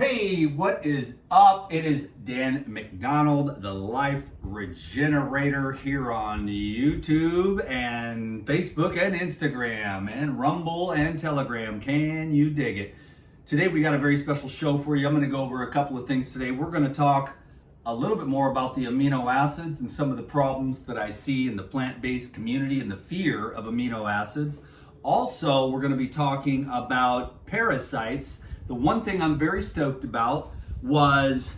Hey, what is up? It is Dan McDonald, the Life Regenerator, here on YouTube and Facebook and Instagram and Rumble and Telegram. Can you dig it? Today we got a very special show for you. I'm going to go over a couple of things today. We're going to talk a little bit more about the amino acids and some of the problems that I see in the plant-based community and the fear of amino acids. Also, we're going to be talking about parasites. The one thing I'm very stoked about was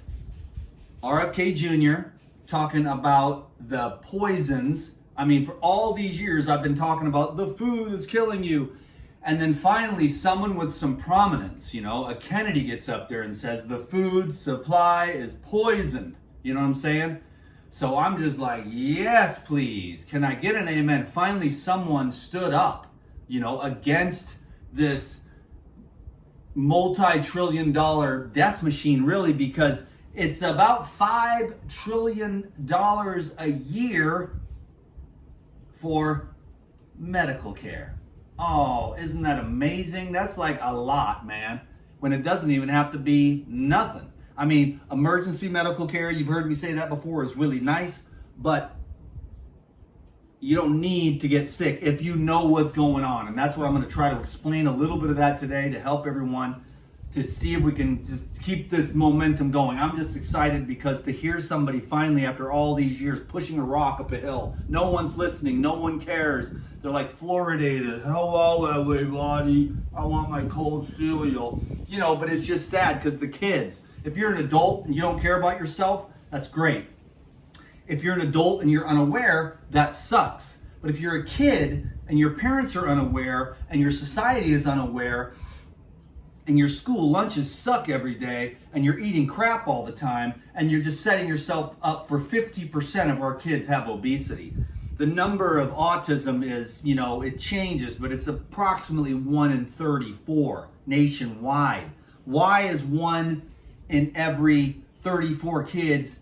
RFK Jr. talking about the poisons. I mean, for all these years, I've been talking about the food is killing you. And then finally, someone with some prominence, a Kennedy gets up there and says the food supply is poisoned. You know what I'm saying? So I'm just like, yes, please. Can I get an amen? Finally, someone stood up, against this multi-trillion-dollar death machine, really, because it's about $5 trillion a year for medical care. Oh, isn't that amazing? That's like a lot, man, when it doesn't even have to be nothing. I mean, emergency medical care, you've heard me say that before, is really nice, but you don't need to get sick if you know what's going on. And that's what I'm going to try to explain a little bit of that today to help everyone to see if we can just keep this momentum going. I'm just excited because to hear somebody finally, after all these years, pushing a rock up a hill, no one's listening, no one cares. They're like fluoridated. Hello, everybody. I want my cold cereal. But it's just sad because the kids, if you're an adult and you don't care about yourself, that's great. If you're an adult and you're unaware, that sucks. But if you're a kid and your parents are unaware and your society is unaware and your school lunches suck every day and you're eating crap all the time and you're just setting yourself up for 50% of our kids have obesity. The number of autism is, it changes, but it's approximately 1 in 34 nationwide. Why is 1 in every 34 kids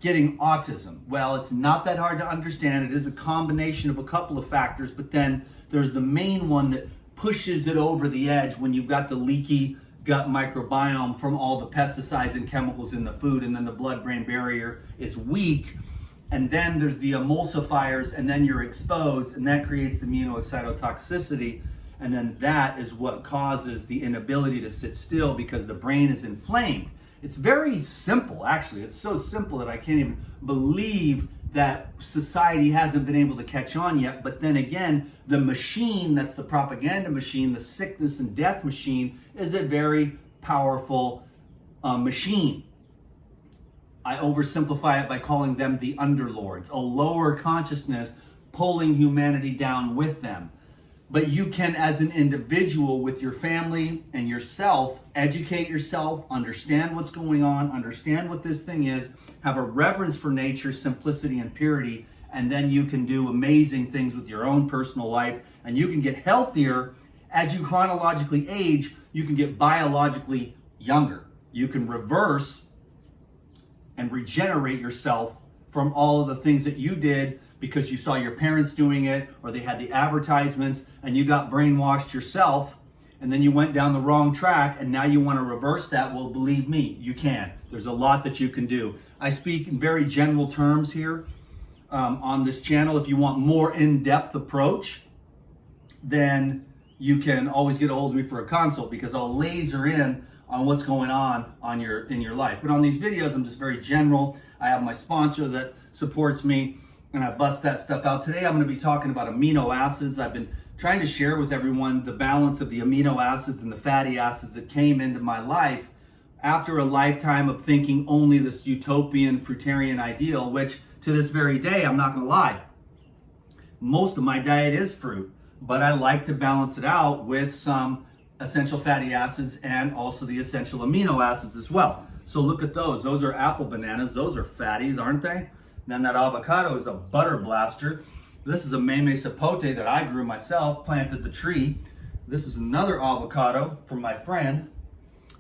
getting autism? Well, it's not that hard to understand. It is a combination of a couple of factors, but then there's the main one that pushes it over the edge when you've got the leaky gut microbiome from all the pesticides and chemicals in the food, and then the blood-brain barrier is weak, and then there's the emulsifiers, and then you're exposed, and that creates the immunoexcitotoxicity, and then that is what causes the inability to sit still because the brain is inflamed. It's very simple, actually. It's so simple that I can't even believe that society hasn't been able to catch on yet. But then again, the machine, that's the propaganda machine, the sickness and death machine, is a very powerful machine. I oversimplify it by calling them the underlords, a lower consciousness pulling humanity down with them. But you can, as an individual with your family and yourself, educate yourself, understand what's going on, understand what this thing is, have a reverence for nature, simplicity, and purity, and then you can do amazing things with your own personal life, and you can get healthier. As you chronologically age, you can get biologically younger. You can reverse and regenerate yourself from all of the things that you did because you saw your parents doing it, or they had the advertisements and you got brainwashed yourself, and then you went down the wrong track and now you want to reverse that. Well, believe me, you can. There's a lot that you can do. I speak in very general terms here on this channel. If you want more in-depth approach, then you can always get a hold of me for a consult because I'll laser in on what's going on in your life. But on these videos, I'm just very general. I have my sponsor that supports me, and I bust that stuff out. Today, I'm going to be talking about amino acids. I've been trying to share with everyone the balance of the amino acids and the fatty acids that came into my life after a lifetime of thinking only this utopian fruitarian ideal, which to this very day, I'm not going to lie, most of my diet is fruit, but I like to balance it out with some essential fatty acids and also the essential amino acids as well. So look at those. Those are apple bananas. Those are fatties, aren't they? Then that avocado is a butter blaster. This is a meme sapote that I grew myself, planted the tree. This is another avocado from my friend,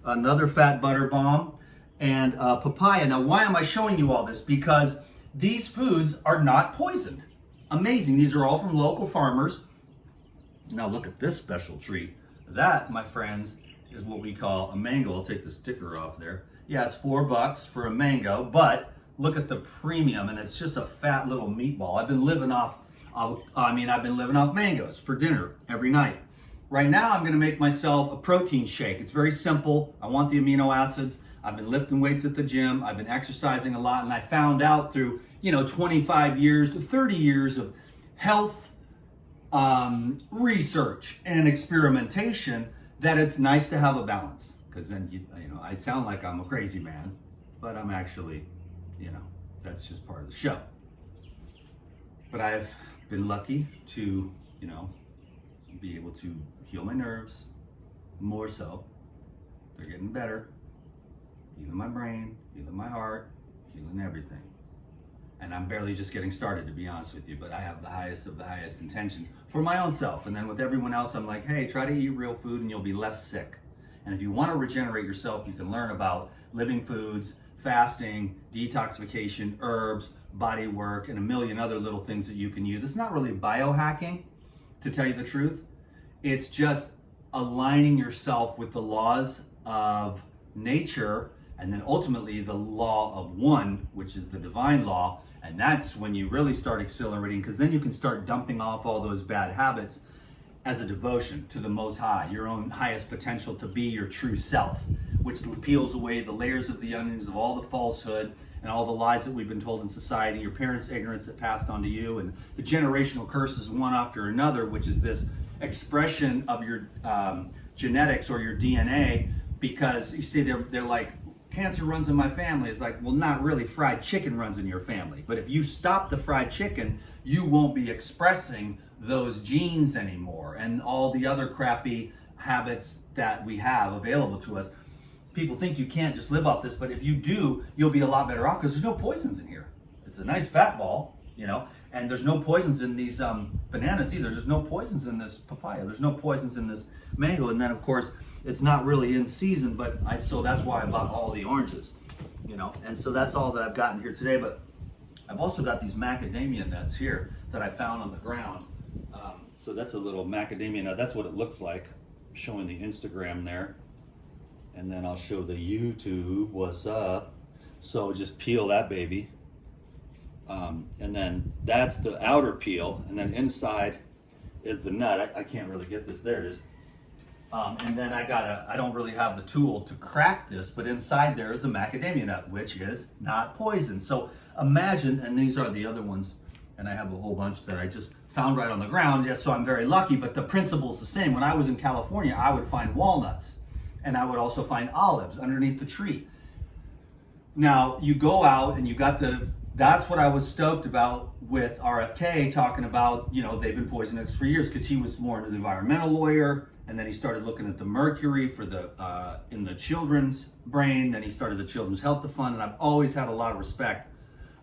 another fat butter bomb, and papaya. Now, why am I showing you all this? Because these foods are not poisoned. Amazing. These are all from local farmers. Now look at this special treat. That, my friends, is what we call a mango. I'll take the sticker off there. Yeah, it's $4 for a mango, but look at the premium, and it's just a fat little meatball. I've been living off mangoes for dinner every night. Right now, I'm gonna make myself a protein shake. It's very simple. I want the amino acids. I've been lifting weights at the gym. I've been exercising a lot, and I found out through, 25 years, 30 years of health research and experimentation that it's nice to have a balance. Because then, I sound like I'm a crazy man, but I'm actually, that's just part of the show. But I've been lucky to, be able to heal my nerves more so. They're getting better. Healing my brain, healing my heart, healing everything. And I'm barely just getting started, to be honest with you, but I have the highest of the highest intentions for my own self. And then with everyone else, I'm like, hey, try to eat real food and you'll be less sick. And if you want to regenerate yourself, you can learn about living foods, fasting, detoxification, herbs, body work, and a million other little things that you can use. It's not really biohacking, to tell you the truth. It's just aligning yourself with the laws of nature, and then ultimately the law of one, which is the divine law. And that's when you really start accelerating, because then you can start dumping off all those bad habits as a devotion to the Most High, your own highest potential to be your true self, which peels away the layers of the onions of all the falsehood and all the lies that we've been told in society, your parents' ignorance that passed on to you, and the generational curses one after another, which is this expression of your genetics or your DNA. Because you see, they're like, cancer runs in my family. It's like, well, not really. Fried chicken runs in your family. But if you stop the fried chicken, you won't be expressing those genes anymore and all the other crappy habits that we have available to us. People think you can't just live off this, but if you do, you'll be a lot better off, because there's no poisons in here. It's a nice fat ball, and there's no poisons in these bananas either. There's no poisons in this papaya. There's no poisons in this mango. And then, of course, it's not really in season, so that's why I bought all the oranges, And so that's all that I've gotten here today. But I've also got these macadamia nuts here that I found on the ground. So that's a little macadamia nut. That's what it looks like. I'm showing the Instagram there. And then I'll show the YouTube, what's up. So just peel that baby. And then that's the outer peel. And then inside is the nut. I can't really get this. There it is. And then I don't really have the tool to crack this, but inside there is a macadamia nut, which is not poison. So imagine, and these are the other ones, and I have a whole bunch that I just found right on the ground. Yes, so I'm very lucky, but the principle is the same. When I was in California, I would find walnuts, and I would also find olives underneath the tree. Now, you go out and you got that's what I was stoked about with RFK, talking about, they've been poisoning us for years, because he was more into the environmental lawyer, and then he started looking at the mercury for in the children's brain, then he started the Children's Health Fund, and I've always had a lot of respect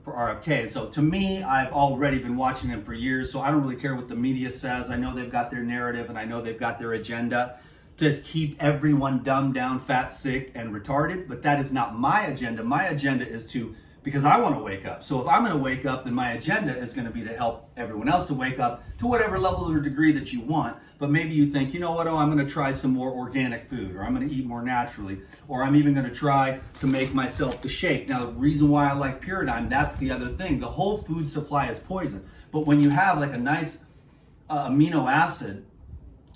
for RFK. And so to me, I've already been watching him for years, so I don't really care what the media says. I know they've got their narrative, and I know they've got their agenda to keep everyone dumbed down, fat, sick, and retarded, but that is not my agenda. My agenda is because I want to wake up. So if I'm going to wake up, then my agenda is going to be to help everyone else to wake up to whatever level or degree that you want. But maybe you think, I'm going to try some more organic food, or I'm going to eat more naturally, or I'm even going to try to make myself the shake. Now, the reason why I like Pyridine, that's the other thing. The whole food supply is poison. But when you have like a nice amino acid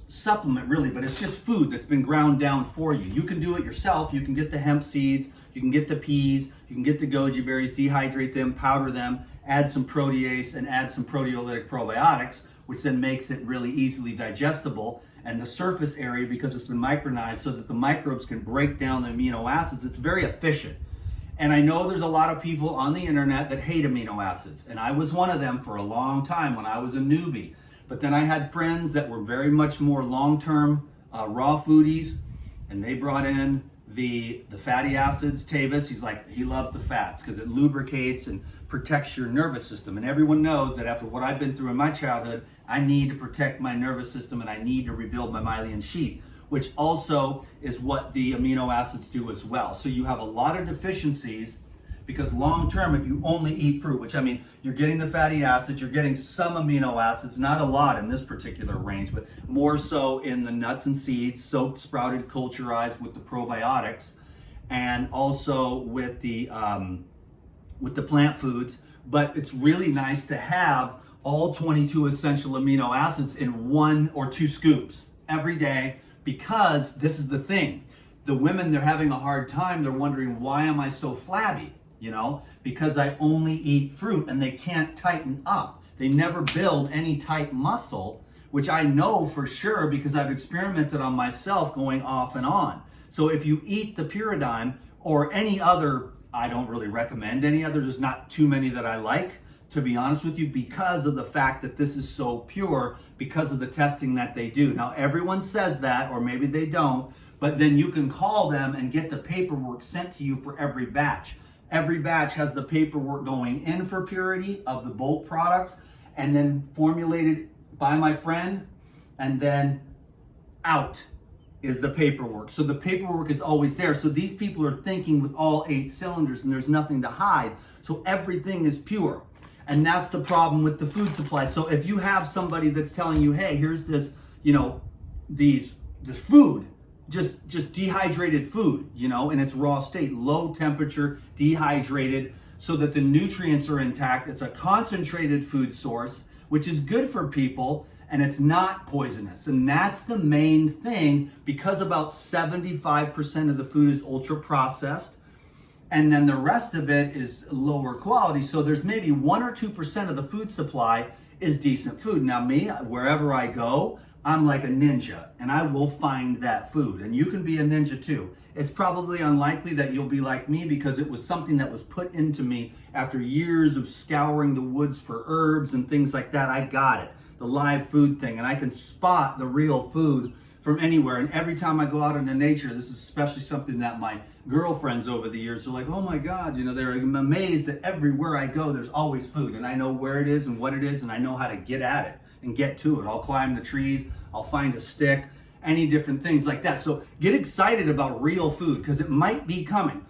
supplement, really, but it's just food that's been ground down for you. You can do it yourself. You can get the hemp seeds, you can get the peas, you can get the goji berries, dehydrate them, powder them, add some protease, and add some proteolytic probiotics, which then makes it really easily digestible. And the surface area, because it's been micronized so that the microbes can break down the amino acids, it's very efficient. And I know there's a lot of people on the internet that hate amino acids, and I was one of them for a long time when I was a newbie. But then I had friends that were very much more long-term raw foodies, and they brought in the fatty acids. Tavis, he loves the fats because it lubricates and protects your nervous system. And everyone knows that after what I've been through in my childhood, I need to protect my nervous system, and I need to rebuild my myelin sheath, which also is what the amino acids do as well. So you have a lot of deficiencies Because long term, if you only eat fruit, which I mean, you're getting the fatty acids, you're getting some amino acids, not a lot in this particular range, but more so in the nuts and seeds, soaked, sprouted, culturized with the probiotics, and also with the plant foods. But it's really nice to have all 22 essential amino acids in 1 or 2 scoops every day, because this is the thing. The women, they're having a hard time. They're wondering, why am I so flabby? You know, because I only eat fruit, and they can't tighten up. They never build any tight muscle, which I know for sure because I've experimented on myself going off and on. So if you eat the Pyridine or any other, I don't really recommend any other, there's not too many that I like, to be honest with you, because of the fact that this is so pure, because of the testing that they do. Now, everyone says that, or maybe they don't, but then you can call them and get the paperwork sent to you for every batch. Every batch has the paperwork going in for purity of the bulk products, and then formulated by my friend, and then out is the paperwork. So the paperwork is always there. So these people are thinking with all 8 cylinders, and there's nothing to hide. So everything is pure. And that's the problem with the food supply. So if you have somebody that's telling you, hey, here's this, you know, this food, just dehydrated food, you know, in its raw state, low temperature, dehydrated, so that the nutrients are intact. It's a concentrated food source, which is good for people, and it's not poisonous. And that's the main thing, because about 75% of the food is ultra processed, and then the rest of it is lower quality. So there's maybe 1 or 2% of the food supply is decent food. Now me, wherever I go, I'm like a ninja, and I will find that food. And you can be a ninja too. It's probably unlikely that you'll be like me, because it was something that was put into me after years of scouring the woods for herbs and things like that. I got it, the live food thing, and I can spot the real food from anywhere. And every time I go out into nature, this is especially something that my girlfriends over the years are like, oh my God, you know, they're amazed that everywhere I go, there's always food, and I know where it is and what it is, and I know how to get at it and get to it. I'll climb the trees, I'll find a stick, any different things like that. So get excited about real food, because it might be coming.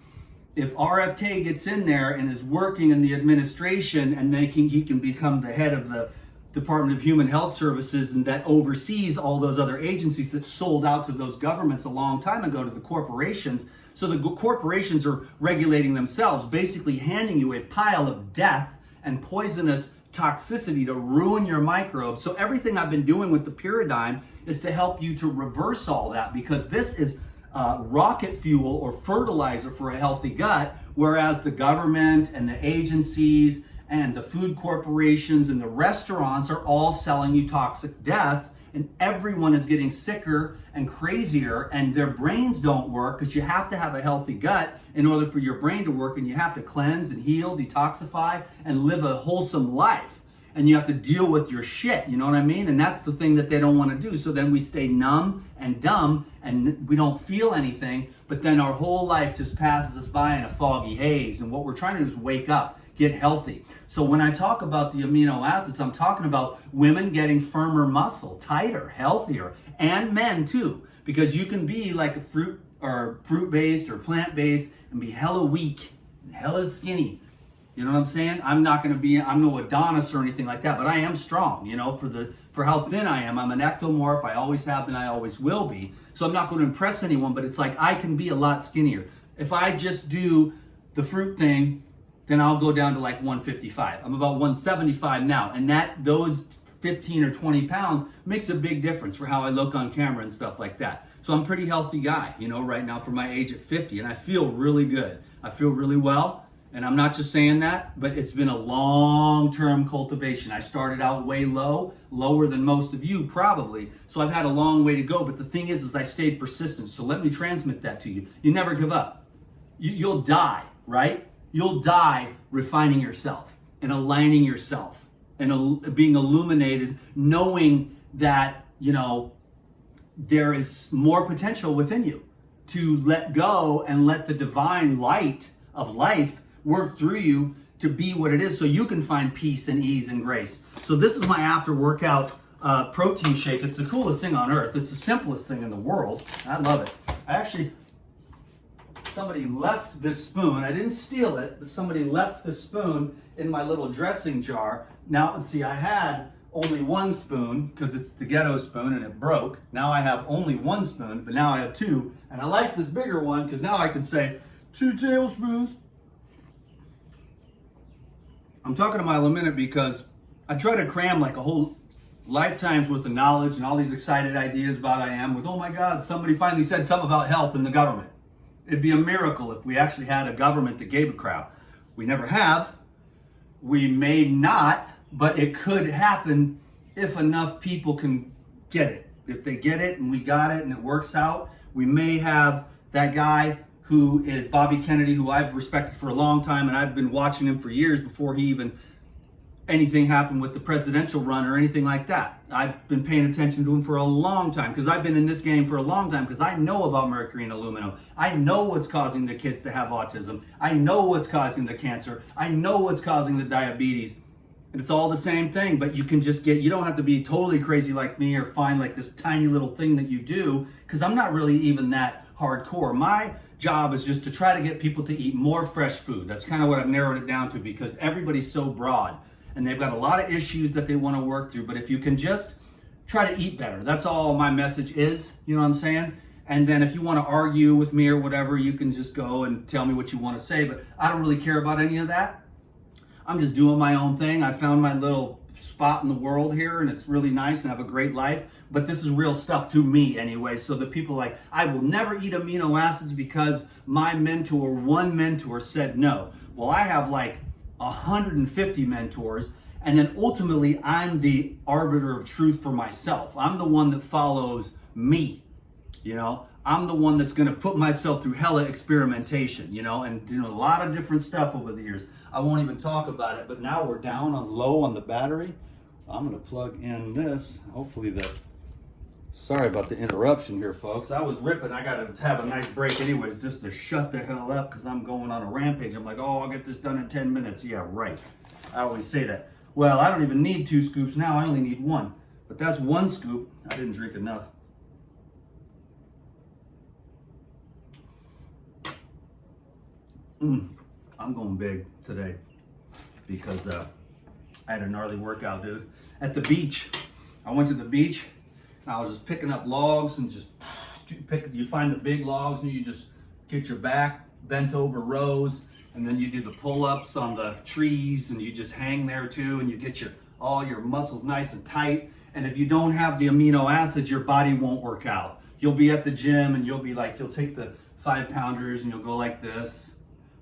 If RFK gets in there and is working in the administration, and he can become the head of the Department of Human Health Services, and that oversees all those other agencies that sold out to those governments a long time ago, to the corporations. So the corporations are regulating themselves, basically handing you a pile of death and poisonous toxicity to ruin your microbes. So everything I've been doing with the Pyridine is to help you to reverse all that, because this is rocket fuel or fertilizer for a healthy gut, whereas the government and the agencies and the food corporations and the restaurants are all selling you toxic death, and everyone is getting sicker and crazier, and their brains don't work, because you have to have a healthy gut in order for your brain to work, and you have to cleanse and heal, detoxify, and live a wholesome life. And you have to deal with your shit, you know what I mean? And that's the thing that they don't want to do. So then we stay numb and dumb, and we don't feel anything, but then our whole life just passes us by in a foggy haze. And what we're trying to do is wake up, get healthy. So when I talk about the amino acids, I'm talking about women getting firmer muscle, tighter, healthier, and men too, because you can be like a fruit-based or plant-based and be hella weak, hella skinny. You know what I'm saying? I'm no Adonis or anything like that, but I am strong, you know, for how thin I am. I'm an ectomorph. I always have been, I always will be. So I'm not going to impress anyone, but it's like I can be a lot skinnier. If I just do the fruit thing, then I'll go down to like 155. I'm about 175 now, and those 15 or 20 pounds makes a big difference for how I look on camera and stuff like that. So I'm a pretty healthy guy, you know, right now for my age at 50, and I feel really good. I feel really well. And I'm not just saying that, but it's been a long-term cultivation. I started out way lower than most of you probably. So I've had a long way to go. But the thing is I stayed persistent. So let me transmit that to you. You never give up. You'll die, right? You'll die refining yourself and aligning yourself and being illuminated, knowing that, you know, there is more potential within you to let go and let the divine light of life work through you to be what it is, so you can find peace and ease and grace. So this is my after workout protein shake. It's the coolest thing on earth. It's the simplest thing in the world. I love it. I actually somebody left this spoon. I didn't steal it, but somebody left the spoon in my little dressing jar. Now, see, I had only one spoon because it's the ghetto spoon and it broke. Now I have only one spoon, but now I have two. And I like this bigger one because now I can say 2 tablespoons. I'm talking a mile a minute because I try to cram like a whole lifetime's worth of knowledge and all these excited ideas about I am with, oh my God, somebody finally said something about health in the government. It'd be a miracle if we actually had a government that gave a crap. We never have. We may not, but it could happen if enough people can get it. If they get it and we got it and it works out, we may have that guy who is Bobby Kennedy, who I've respected for a long time, and I've been watching him for years before he even anything happened with the presidential run or anything like that. I've been paying attention to him for a long time because I've been in this game for a long time because I know about mercury and aluminum. I know what's causing the kids to have autism. I know what's causing the cancer. I know what's causing the diabetes. And it's all the same thing, but you can just you don't have to be totally crazy like me or find like this tiny little thing that you do, because I'm not really even that hardcore. My job is just to try to get people to eat more fresh food. That's kind of what I've narrowed it down to, because everybody's so broad and they've got a lot of issues that they want to work through. But if you can just try to eat better, that's all my message is, you know what I'm saying? And then if you want to argue with me or whatever, you can just go and tell me what you want to say, but I don't really care about any of that. I'm just doing my own thing. I found my little spot in the world here and it's really nice and I have a great life, but this is real stuff to me anyway. So the people like, I will never eat amino acids because my one mentor said no. Well, I have like 150 mentors, and then ultimately I'm the arbiter of truth for myself. I'm the one that follows me, you know. I'm the one that's going to put myself through hella experimentation, you know, and do a lot of different stuff over the years. I won't even talk about it, but now we're down on low on the battery. I'm going to plug in this. Hopefully sorry about the interruption here, folks. I was ripping. I got to have a nice break anyways, just to shut the hell up because I'm going on a rampage. I'm like, oh, I'll get this done in 10 minutes. Yeah, right. I always say that. Well, I don't even need 2 scoops now. I only need 1. But that's 1 scoop. I didn't drink enough. I'm going big today because I had a gnarly workout, dude. At the beach. I went to the beach and I was just picking up logs and just you find the big logs and you just get your back bent over rows, and then you do the pull-ups on the trees and you just hang there too, and you get all your muscles nice and tight. And if you don't have the amino acids, your body won't work out. You'll be at the gym and you'll take the 5-pounders and you'll go like this.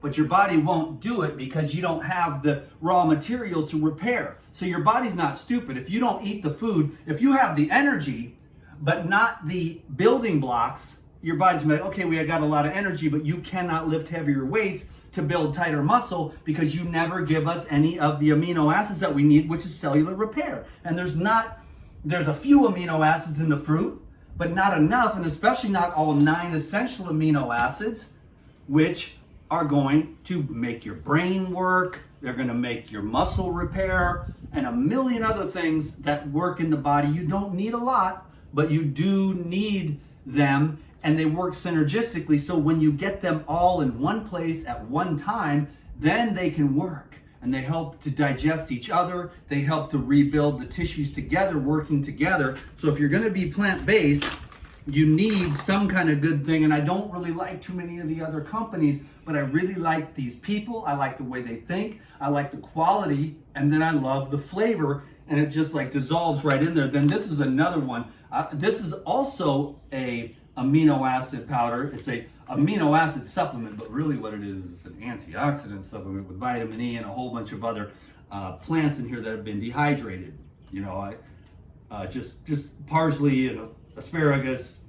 But your body won't do it because you don't have the raw material to repair. So your body's not stupid. If you don't eat the food, if you have the energy, but not the building blocks, your body's gonna be like, okay, we got a lot of energy, but you cannot lift heavier weights to build tighter muscle because you never give us any of the amino acids that we need, which is cellular repair. And there's a few amino acids in the fruit, but not enough, and especially not all 9 essential amino acids, which are going to make your brain work, they're gonna make your muscle repair, and a million other things that work in the body. You don't need a lot, but you do need them, and they work synergistically. So when you get them all in one place at one time, then they can work, and they help to digest each other. They help to rebuild the tissues together, working together. So if you're gonna be plant-based, you need some kind of good thing. And I don't really like too many of the other companies, but I really like these people. I like the way they think. I like the quality, and then I love the flavor, and it just like dissolves right in there. Then this is another one. This is also a amino acid powder. It's a amino acid supplement, but really what it is an antioxidant supplement with vitamin E and a whole bunch of other plants in here that have been dehydrated. You know, just parsley and asparagus,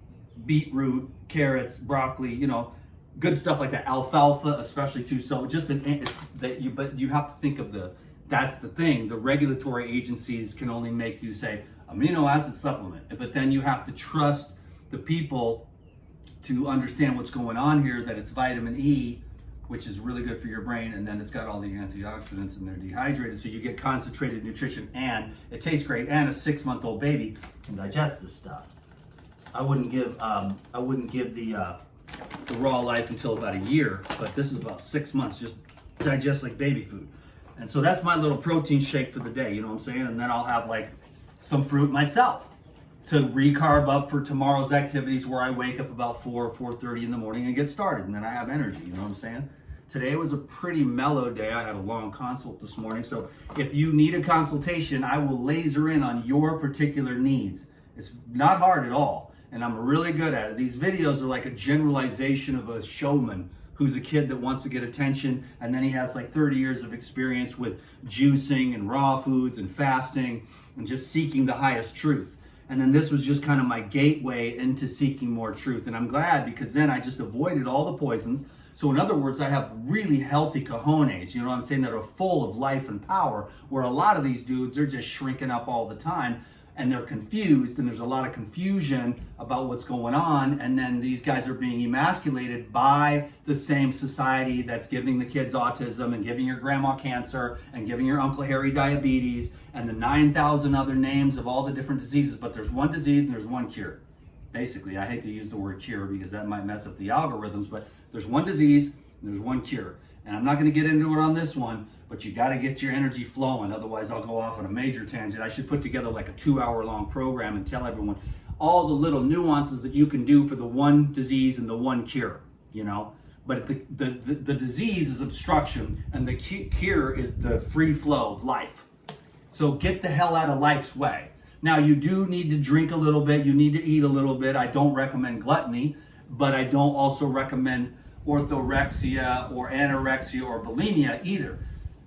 beetroot, carrots, broccoli, you know, good stuff like that. Alfalfa, especially too. So just but you have to think of that's the thing. The regulatory agencies can only make you say amino acid supplement, but then you have to trust the people to understand what's going on here, that it's vitamin E, which is really good for your brain, and then it's got all the antioxidants and they're dehydrated, so you get concentrated nutrition and it tastes great, and a 6-month-old baby can digest this stuff. I wouldn't give the the raw life until about a year, but this is about 6 months, just digest like baby food. And so that's my little protein shake for the day, you know what I'm saying? And then I'll have like some fruit myself to recarb up for tomorrow's activities, where I wake up about 4:30 in the morning and get started, and then I have energy, you know what I'm saying? Today was a pretty mellow day. I had a long consult this morning, so if you need a consultation, I will laser in on your particular needs. It's not hard at all, and I'm really good at it. These videos are like a generalization of a showman who's a kid that wants to get attention, and then he has like 30 years of experience with juicing and raw foods and fasting and just seeking the highest truth. And then this was just kind of my gateway into seeking more truth. And I'm glad, because then I just avoided all the poisons. So in other words, I have really healthy cojones, you know what I'm saying, that are full of life and power, where a lot of these dudes are just shrinking up all the time, and they're confused, and there's a lot of confusion about what's going on. And then these guys are being emasculated by the same society that's giving the kids autism and giving your grandma cancer and giving your Uncle Harry diabetes and the 9,000 other names of all the different diseases. But there's one disease and there's one cure. Basically, I hate to use the word cure because that might mess up the algorithms, but there's one disease and there's one cure. And I'm not going to get into it on this one, but you got to get your energy flowing. Otherwise, I'll go off on a major tangent. I should put together like a 2-hour-long program and tell everyone all the little nuances that you can do for the one disease and the one cure, you know? But the disease is obstruction, and the cure is the free flow of life. So get the hell out of life's way. Now, you do need to drink a little bit. You need to eat a little bit. I don't recommend gluttony, but I don't also recommend orthorexia or anorexia or bulimia either.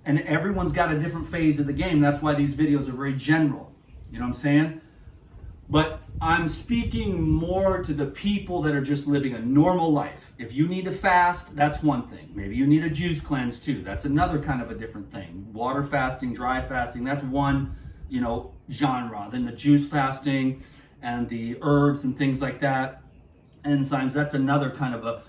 And everyone's got a different phase of the game. That's why these videos are very general. You know what I'm saying? But I'm speaking more to the people that are just living a normal life. If you need to fast, that's one thing. Maybe you need a juice cleanse too. That's another kind of a different thing. Water fasting, dry fasting, that's one, you know, genre. Then the juice fasting and the herbs and things like that, enzymes, that's another kind of a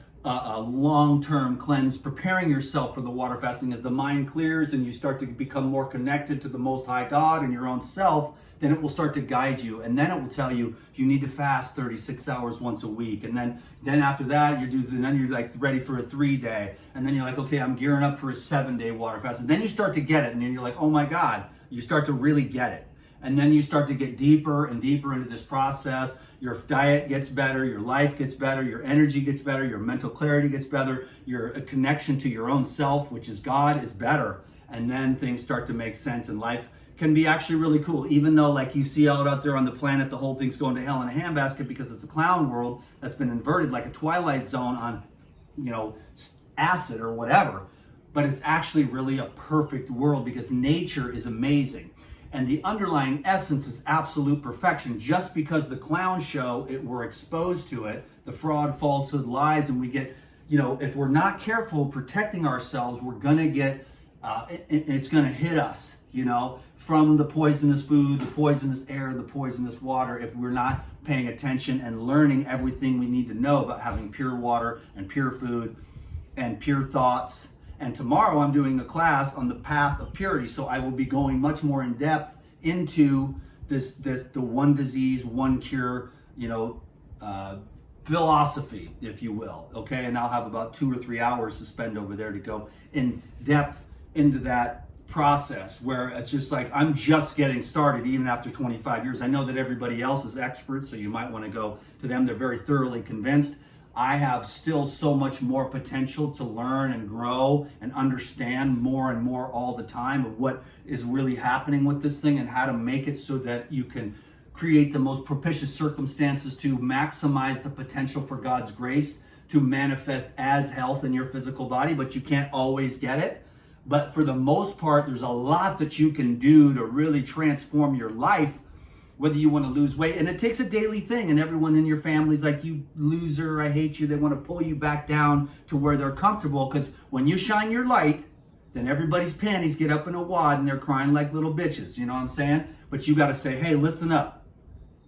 long-term cleanse, preparing yourself for the water fasting. As the mind clears and you start to become more connected to the Most High God and your own self, then it will start to guide you, and then it will tell you you need to fast 36 hours once a week, and then after that you're like ready for a 3-day, and then you're like, okay, I'm gearing up for a 7-day water fast, and then you start to get it, and then you're like, oh my God, you start to really get it. And then you start to get deeper and deeper into this process. Your diet gets better, your life gets better, your energy gets better, your mental clarity gets better, your connection to your own self, which is God, is better. And then things start to make sense, and life can be actually really cool. Even though, like you see out there on the planet, the whole thing's going to hell in a handbasket because it's a clown world that's been inverted like a Twilight Zone on, you know, acid or whatever. But it's actually really a perfect world because nature is amazing. And the underlying essence is absolute perfection. Just because the clown show, we're exposed to it, the fraud, falsehood, lies, and we get, you know, if we're not careful protecting ourselves, we're gonna get, it's gonna hit us, you know, from the poisonous food, the poisonous air, the poisonous water, if we're not paying attention and learning everything we need to know about having pure water and pure food and pure thoughts. And tomorrow I'm doing a class on the path of purity. So I will be going much more in depth into the one disease, one cure, you know, philosophy, if you will. Okay. And I'll have about 2 or 3 hours to spend over there to go in depth into that process, where it's just like, I'm just getting started even after 25 years. I know that everybody else is experts, so you might want to go to them. They're very thoroughly convinced. I have still so much more potential to learn and grow and understand more and more all the time of what is really happening with this thing and how to make it so that you can create the most propitious circumstances to maximize the potential for God's grace to manifest as health in your physical body, but you can't always get it. But for the most part, there's a lot that you can do to really transform your life, whether you want to lose weight. And it takes a daily thing, and everyone in your family's like, you loser, I hate you. They want to pull you back down to where they're comfortable, because when you shine your light, then everybody's panties get up in a wad and they're crying like little bitches, you know what I'm saying? But you got to say, hey, listen up.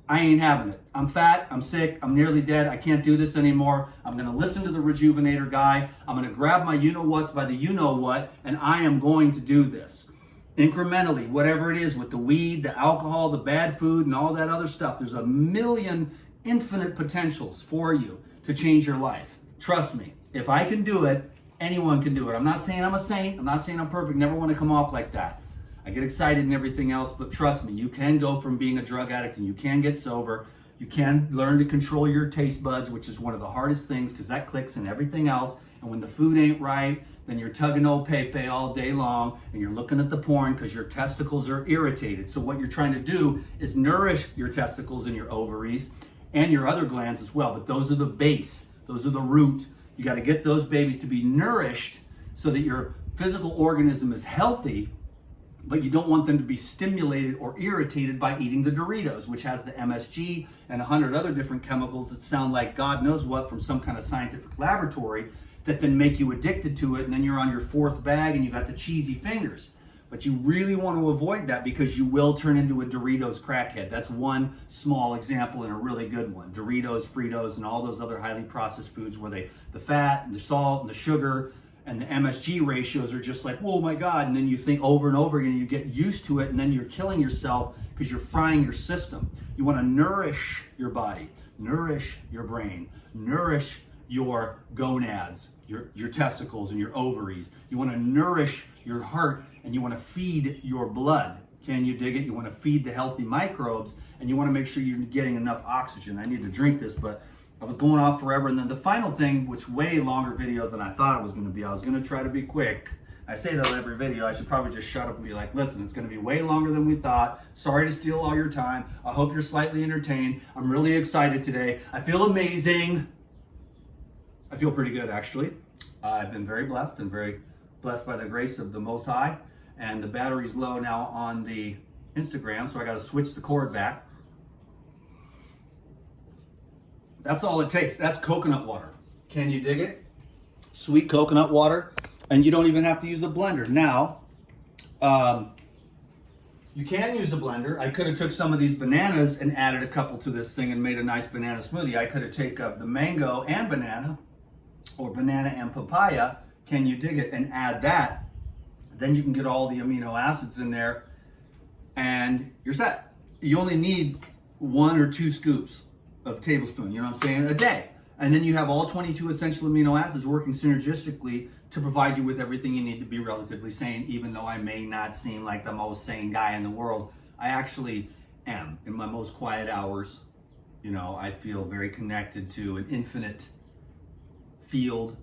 I ain't having it. I'm fat, I'm sick, I'm nearly dead, I can't do this anymore. I'm gonna listen to the Rejuvenator guy. I'm gonna grab my you-know-whats by the you-know-what, and I am going to do this. Incrementally, whatever it is, with the weed, the alcohol, the bad food, and all that other stuff. There's a million infinite potentials for you to change your life. Trust me, if I can do it, anyone can do it. I'm not saying I'm a saint. I'm not saying I'm perfect. Never want to come off like that. I get excited and everything else, but trust me, you can go from being a drug addict and you can get sober. You can learn to control your taste buds, which is one of the hardest things because that clicks in everything else. And when the food ain't right, then you're tugging old Pepe all day long and you're looking at the porn because your testicles are irritated. So what you're trying to do is nourish your testicles and your ovaries and your other glands as well. But those are the base. Those are the root. You got to get those babies to be nourished so that your physical organism is healthy, but you don't want them to be stimulated or irritated by eating the Doritos, which has the MSG and 100 other different chemicals that sound like God knows what from some kind of scientific laboratory that then make you addicted to it, and then you're on your fourth bag and you got the cheesy fingers. But you really want to avoid that because you will turn into a Doritos crackhead. That's one small example and a really good one. Doritos, Fritos, and all those other highly processed foods where the fat and the salt and the sugar and the MSG ratios are just like, oh my God. And then you think over and over again, you get used to it, and then you're killing yourself because you're frying your system. You want to nourish your body, nourish your brain, nourish your gonads, your testicles and your ovaries. You want to nourish your heart, and you want to feed your blood. Can you dig it? You want to feed the healthy microbes, and you want to make sure you're getting enough oxygen. I need to drink this, but I was going off forever. And then the final thing, which way longer video than I thought it was going to be. I was going to try to be quick. I say that in every video. I should probably just shut up and be like, listen, it's going to be way longer than we thought. Sorry to steal all your time. I hope you're slightly entertained. I'm really excited today. I feel amazing. I feel pretty good, actually. I've been very blessed and very blessed by the grace of the Most High. And the battery's low now on the Instagram, so I got to switch the cord back. That's all it takes. That's coconut water. Can you dig it? Sweet coconut water. And you don't even have to use a blender. Now, you can use a blender. I could have took some of these bananas and added a couple to this thing and made a nice banana smoothie. I could have taken the mango and banana, or banana and papaya. Can you dig it? And add that. Then you can get all the amino acids in there and you're set. You only need 1 or 2 scoops of tablespoon, you know what I'm saying, a day. And then you have all 22 essential amino acids working synergistically to provide you with everything you need to be relatively sane. Even though I may not seem like the most sane guy in the world, I actually am. In my most quiet hours, you know, I feel very connected to an infinite field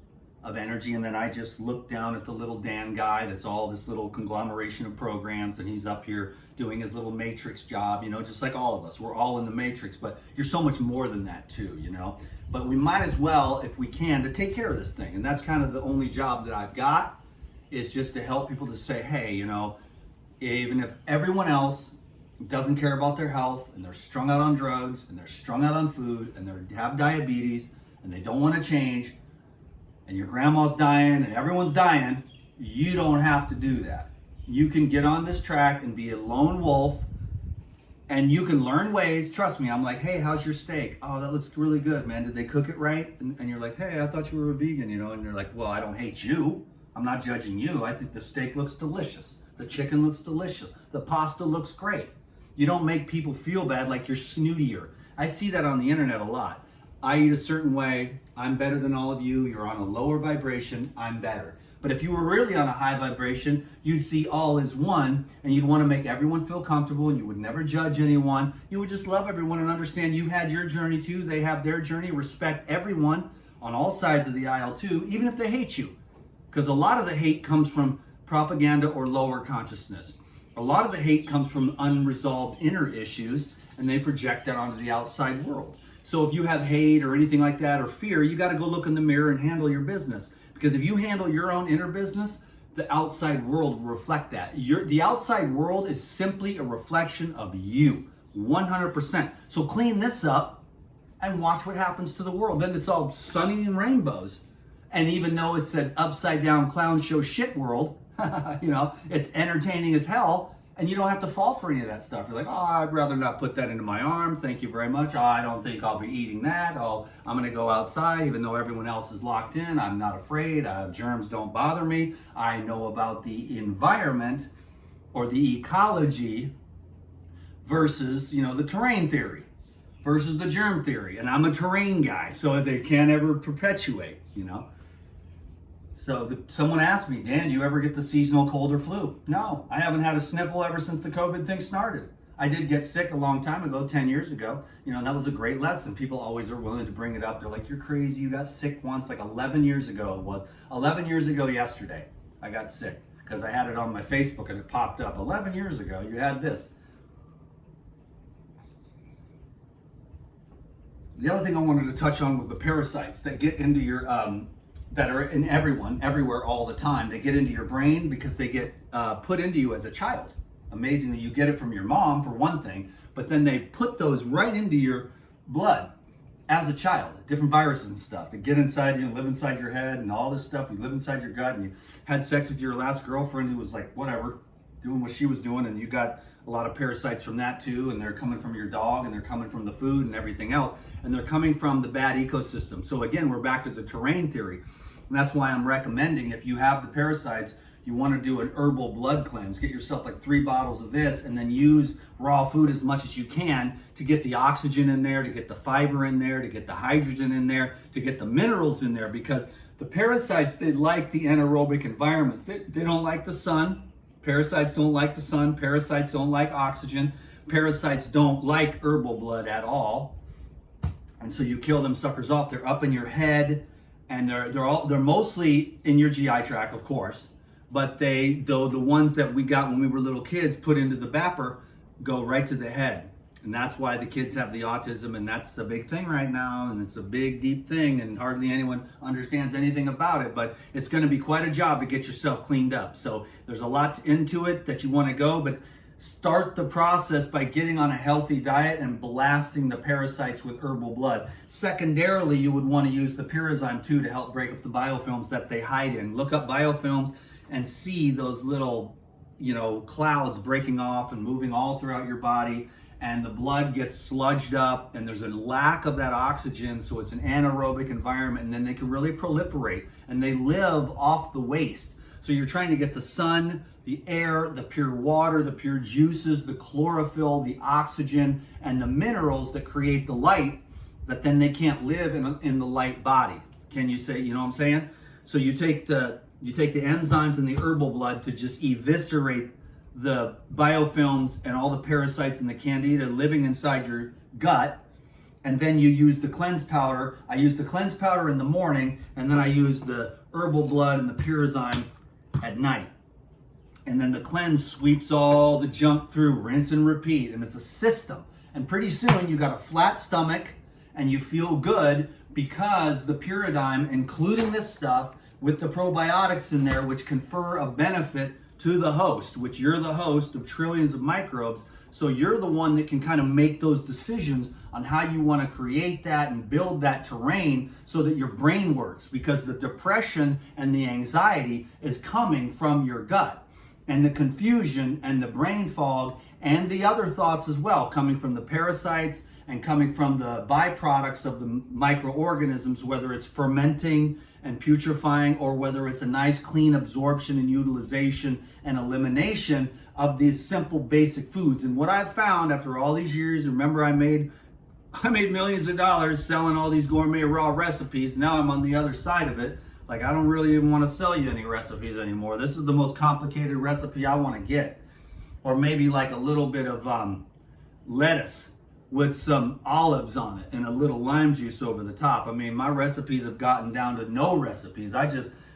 of energy. And then I just look down at the little Dan guy that's all this little conglomeration of programs, and he's up here doing his little matrix job, you know, just like all of us. We're all in the matrix, but you're so much more than that too, you know. But we might as well, if we can, to take care of this thing. And that's kind of the only job that I've got, is just to help people to say, hey, you know, even if everyone else doesn't care about their health and they're strung out on drugs and they're strung out on food and they have diabetes and they don't want to change, and your grandma's dying and everyone's dying, you don't have to do that. You can get on this track and be a lone wolf, and you can learn ways. Trust me, I'm like, hey, how's your steak? Oh, that looks really good, man. Did they cook it right? And you're like, hey, I thought you were a vegan, you know? And you're like, well, I don't hate you. I'm not judging you. I think the steak looks delicious. The chicken looks delicious. The pasta looks great. You don't make people feel bad like you're snootier. I see that on the internet a lot. I eat a certain way. I'm better than all of you. You're on a lower vibration. I'm better. But if you were really on a high vibration, you'd see all as one, and you'd want to make everyone feel comfortable, and you would never judge anyone. You would just love everyone and understand you had your journey too. They have their journey. Respect everyone on all sides of the aisle too, even if they hate you. Because a lot of the hate comes from propaganda or lower consciousness. A lot of the hate comes from unresolved inner issues, and they project that onto the outside world. So if you have hate or anything like that or fear, you got to go look in the mirror and handle your business. Because if you handle your own inner business, the outside world will reflect that. The outside world is simply a reflection of you, 100%. So clean this up and watch what happens to the world. Then it's all sunny and rainbows. And even though it's an upside down clown show shit world, you know, it's entertaining as hell. And you don't have to fall for any of that stuff. You're like, oh, I'd rather not put that into my arm. Thank you very much. Oh, I don't think I'll be eating that. Oh, I'm going to go outside even though everyone else is locked in. I'm not afraid. Germs don't bother me. I know about the environment or the ecology versus, you know, the terrain theory. versus the germ theory. And I'm a terrain guy, so they can't ever perpetuate, you know. So someone asked me, Dan, do you ever get the seasonal cold or flu? No, I haven't had a sniffle ever since the COVID thing started. I did get sick a long time ago, 10 years ago, you know, and that was a great lesson. People always are willing to bring it up. They're like, you're crazy, you got sick once, like 11 years ago it was. 11 years ago yesterday, I got sick because I had it on my Facebook and it popped up. 11 years ago, you had this. The other thing I wanted to touch on was the parasites that get into your, that are in everyone, everywhere, all the time. They get into your brain because they get put into you as a child. Amazingly, you get it from your mom for one thing, but then they put those right into your blood as a child. Different viruses and stuff that get inside you and live inside your head and all this stuff. You live inside your gut, and you had sex with your last girlfriend who was like, whatever, doing what she was doing, and you got a lot of parasites from that too, and they're coming from your dog, and they're coming from the food and everything else, and they're coming from the bad ecosystem. So again, we're back to the terrain theory, and that's why I'm recommending, if you have the parasites, you want to do an herbal blood cleanse. Get yourself like 3 bottles of this, and then use raw food as much as you can to get the oxygen in there, to get the fiber in there, to get the hydrogen in there, to get the minerals in there, because the parasites, they like the anaerobic environments. They don't like the sun. Parasites don't like the sun. Parasites don't like oxygen. Parasites don't like herbal blood at all. And so you kill them suckers off. They're up in your head, and they're mostly in your GI tract, of course. But the ones that we got when we were little kids put into the BAPR go right to the head. And that's why the kids have the autism, and that's a big thing right now, and it's a big, deep thing, and hardly anyone understands anything about it, but it's gonna be quite a job to get yourself cleaned up. So there's a lot into it that you wanna go, but start the process by getting on a healthy diet and blasting the parasites with herbal blood. Secondarily, you would wanna use the Pyrazyme too to help break up the biofilms that they hide in. Look up biofilms and see those little, you know, clouds breaking off and moving all throughout your body, and the blood gets sludged up, and there's a lack of that oxygen, so it's an anaerobic environment, and then they can really proliferate, and they live off the waste. So you're trying to get the sun, the air, the pure water, the pure juices, the chlorophyll, the oxygen, and the minerals that create the light, that then they can't live in the light body. Can you say, you know what I'm saying? So you take the enzymes in the herbal blood to just eviscerate the biofilms and all the parasites and the candida living inside your gut. And then you use the cleanse powder. I use the cleanse powder in the morning, and then I use the herbal blood and the Pyrazyme at night. And then the cleanse sweeps all the junk through, rinse and repeat. And it's a system. And pretty soon you got a flat stomach and you feel good, because the Pyrazyme, including this stuff, with the probiotics in there, which confer a benefit to the host, which you're the host of trillions of microbes. So you're the one that can kind of make those decisions on how you want to create that and build that terrain so that your brain works, because the depression and the anxiety is coming from your gut, and the confusion and the brain fog and the other thoughts as well, coming from the parasites and coming from the byproducts of the microorganisms, whether it's fermenting and putrefying, or whether it's a nice clean absorption and utilization and elimination of these simple basic foods. And what I've found after all these years, remember I made millions of dollars selling all these gourmet raw recipes. Now I'm on the other side of it. Like, I don't really even want to sell you any recipes anymore. This is the most complicated recipe I want to get. Or maybe like a little bit of lettuce with some olives on it and a little lime juice over the top. I mean, my recipes have gotten down to no recipes. I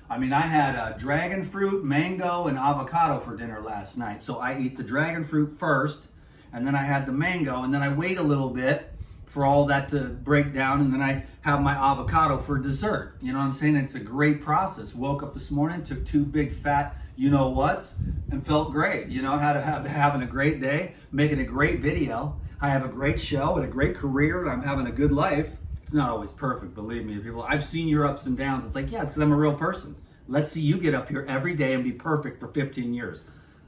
had dragon fruit, mango, and avocado for dinner last night. So I eat the dragon fruit first, and then I had the mango, and then I wait a little bit for all that to break down, and then I have my avocado for dessert. You know what I'm saying? It's a great process. Woke up this morning, took 2 big fat you-know-whats, and felt great. You know, having a great day, making a great video. I have a great show and a great career, and I'm having a good life. It's not always perfect, believe me. People, I've seen your ups and downs. It's like, yeah, it's because I'm a real person. Let's see you get up here every day and be perfect for 15 years.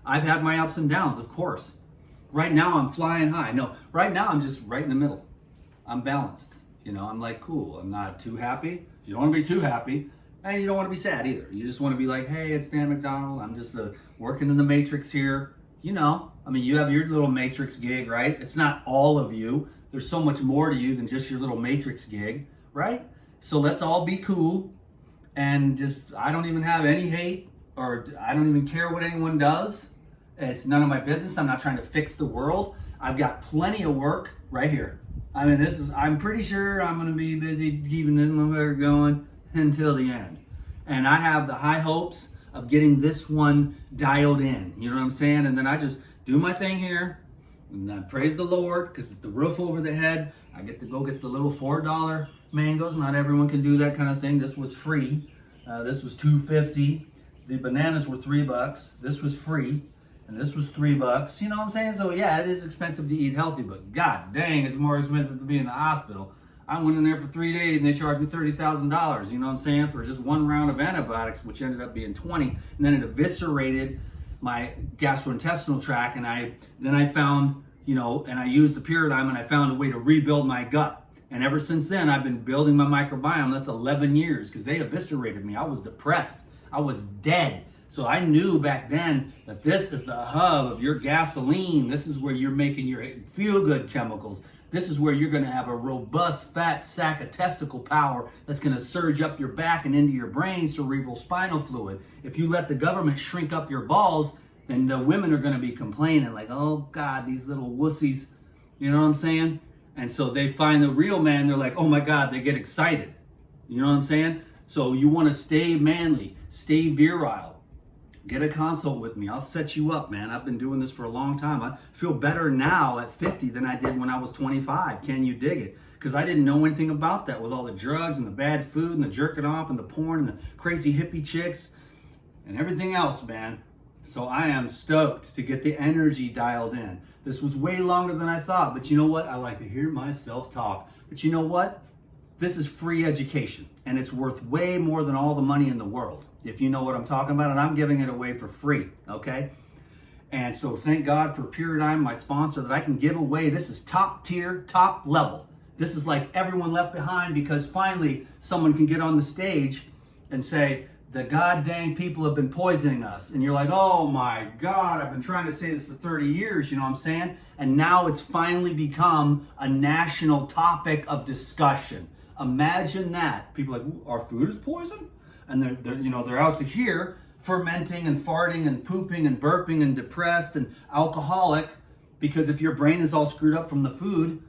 I've had my ups and downs, of course. Right now, I'm flying high. No, right now, I'm just right in the middle. I'm balanced. You know, I'm like, cool. I'm not too happy. You don't want to be too happy, and you don't want to be sad either. You just want to be like, hey, it's Dan McDonald. I'm just working in the matrix here. You know, I mean, you have your little matrix gig, right? It's not all of you. there's so much more to you than just your little matrix gig, right? So let's all be cool and just, I don't even have any hate, or I don't even care what anyone does. It's none of my business. I'm not trying to fix the world. I've got plenty of work right here. I mean, I'm pretty sure I'm going to be busy keeping this motherfucker going until the end. And I have the high hopes of getting this one dialed in. You know what I'm saying? And then I just do my thing here. And I praise the Lord, because the roof over the head, I get to go get the little $4 mangoes. Not everyone can do that kind of thing. This was free. This was $2.50. The bananas were $3. This was free. And this was $3. You know what I'm saying? So yeah, it is expensive to eat healthy, but god dang, it's more expensive to be in the hospital. I went in there for 3 days and they charged me $30,000, you know what I'm saying, for just one round of antibiotics, which ended up being 20. And then it eviscerated my gastrointestinal tract. And then I found, you know, and I used the Paradigm, and I found a way to rebuild my gut. And ever since then, I've been building my microbiome. That's 11 years, because they eviscerated me. I was depressed. I was dead. So I knew back then that this is the hub of your gasoline. This is where you're making your feel-good chemicals. This is where you're going to have a robust fat sack of testicle power that's going to surge up your back and into your brain, cerebral spinal fluid. If you let the government shrink up your balls, then the women are going to be complaining like, oh God, these little wussies. You know what I'm saying? And so they find the real man. They're like, oh my God, they get excited. You know what I'm saying? So you want to stay manly, stay virile. Get a consult with me. I'll set you up, man. I've been doing this for a long time. I feel better now at 50 than I did when I was 25. Can you dig it? Because I didn't know anything about that, with all the drugs and the bad food and the jerking off and the porn and the crazy hippie chicks and everything else, man. So I am stoked to get the energy dialed in. This was way longer than I thought, but you know what? I like to hear myself talk. But you know what? This is free education, and it's worth way more than all the money in the world, if you know what I'm talking about, and I'm giving it away for free, okay? And so thank God for Paradigm, my sponsor, that I can give away. This is top tier, top level. This is like everyone left behind, because finally someone can get on the stage and say, the god dang people have been poisoning us. And you're like, oh my God, I've been trying to say this for 30 years, you know what I'm saying? And now it's finally become a national topic of discussion. Imagine that. People are like, our food is poison? And they're out to here fermenting and farting and pooping and burping and depressed and alcoholic, because if your brain is all screwed up from the food,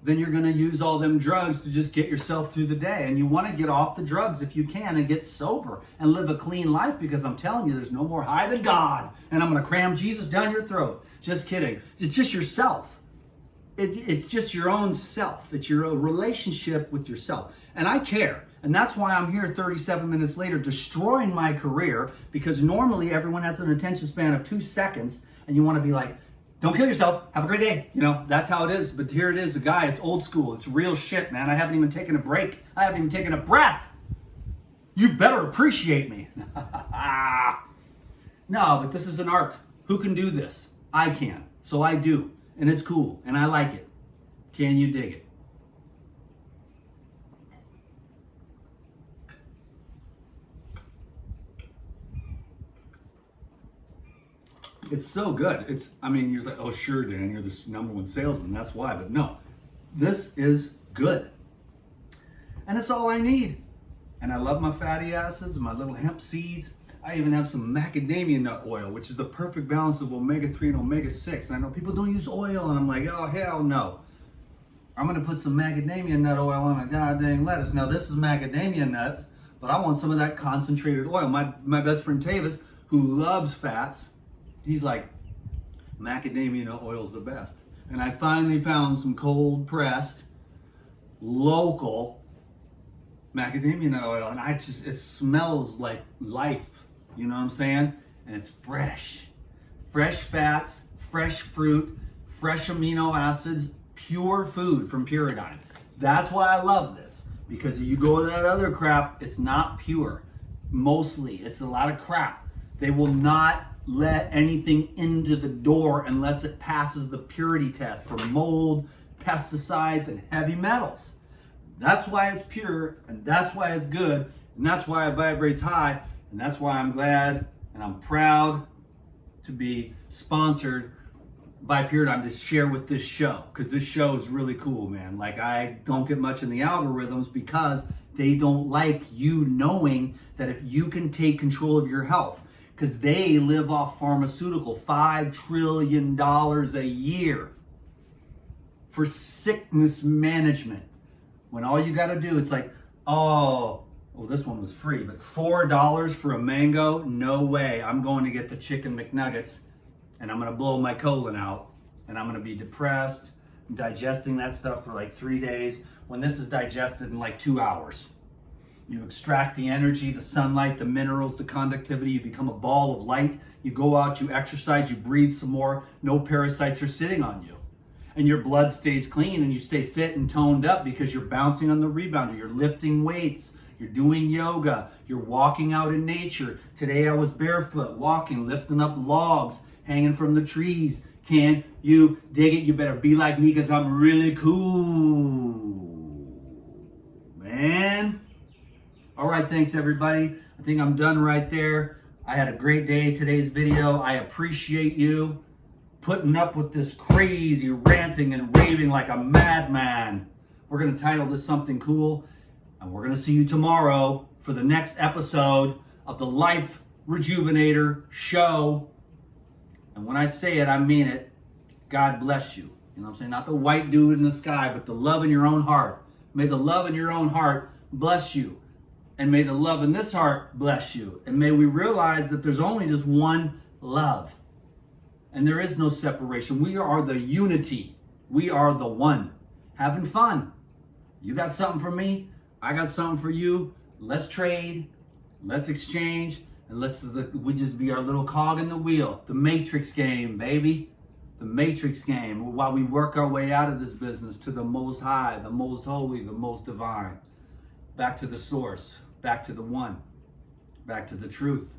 then you're going to use all them drugs to just get yourself through the day. And you want to get off the drugs if you can and get sober and live a clean life, because I'm telling you, there's no more high than God. And I'm going to cram Jesus down your throat. Just kidding. It's just yourself. It's just your own self. It's your relationship with yourself. And I care. And that's why I'm here 37 minutes later destroying my career, because normally everyone has an attention span of 2 seconds, and you want to be like, don't kill yourself. Have a great day. You know, that's how it is. But here it is, the guy. It's old school. It's real shit, man. I haven't even taken a break. I haven't even taken a breath. You better appreciate me. No, but this is an art. Who can do this? I can. So I do. And it's cool. And I like it. Can you dig it? It's so good. You're like, oh, sure, Dan, you're the #1 salesman. That's why. But no, this is good. And it's all I need. And I love my fatty acids, my little hemp seeds. I even have some macadamia nut oil, which is the perfect balance of omega-3 and omega-6. And I know people don't use oil, and I'm like, oh, hell no. I'm going to put some macadamia nut oil on a goddamn lettuce. Now, this is macadamia nuts, but I want some of that concentrated oil. My best friend Tavis, who loves fats, he's like, macadamia nut oil is the best. And I finally found some cold pressed, local macadamia nut oil. And it smells like life. You know what I'm saying? And it's fresh. Fresh fats, fresh fruit, fresh amino acids, pure food from Paradigm. That's why I love this. Because if you go to that other crap, it's not pure. Mostly, it's a lot of crap. They will not let anything into the door unless it passes the purity test for mold, pesticides, and heavy metals. That's why it's pure, and that's why it's good, and that's why it vibrates high, and that's why I'm glad and I'm proud to be sponsored by paradigm to share with this show, because this show is really cool, man. Like, I don't get much in the algorithms because they don't like you knowing that if you can take control of your health, because they live off pharmaceutical, $5 trillion a year for sickness management. When all you got to do, it's like, oh, well, this one was free, but $4 for a mango? No way. I'm going to get the chicken McNuggets and I'm going to blow my colon out and I'm going to be depressed, digesting that stuff for like 3 days when this is digested in like 2 hours. You extract the energy, the sunlight, the minerals, the conductivity. You become a ball of light. You go out, you exercise, you breathe some more. No parasites are sitting on you. And your blood stays clean and you stay fit and toned up because you're bouncing on the rebounder. You're lifting weights. You're doing yoga. You're walking out in nature. Today I was barefoot, walking, lifting up logs, hanging from the trees. Can you dig it? You better be like me because I'm really cool, man. All right, thanks everybody. I think I'm done right there. I had a great day today's video. I appreciate you putting up with this crazy ranting and raving like a madman. We're gonna title this something cool, and we're gonna see you tomorrow for the next episode of the Life Rejuvenator Show. And when I say it, I mean it. God bless you. You know what I'm saying? Not the white dude in the sky, but the love in your own heart. May the love in your own heart bless you. And may the love in this heart bless you. And may we realize that there's only just one love. And there is no separation. We are the unity. We are the one. Having fun. You got something for me. I got something for you. Let's trade. Let's exchange. And we just be our little cog in the wheel. The Matrix game, baby. The Matrix game. While we work our way out of this business to the most high, the most holy, the most divine. Back to the source. Back to the one. Back to the truth.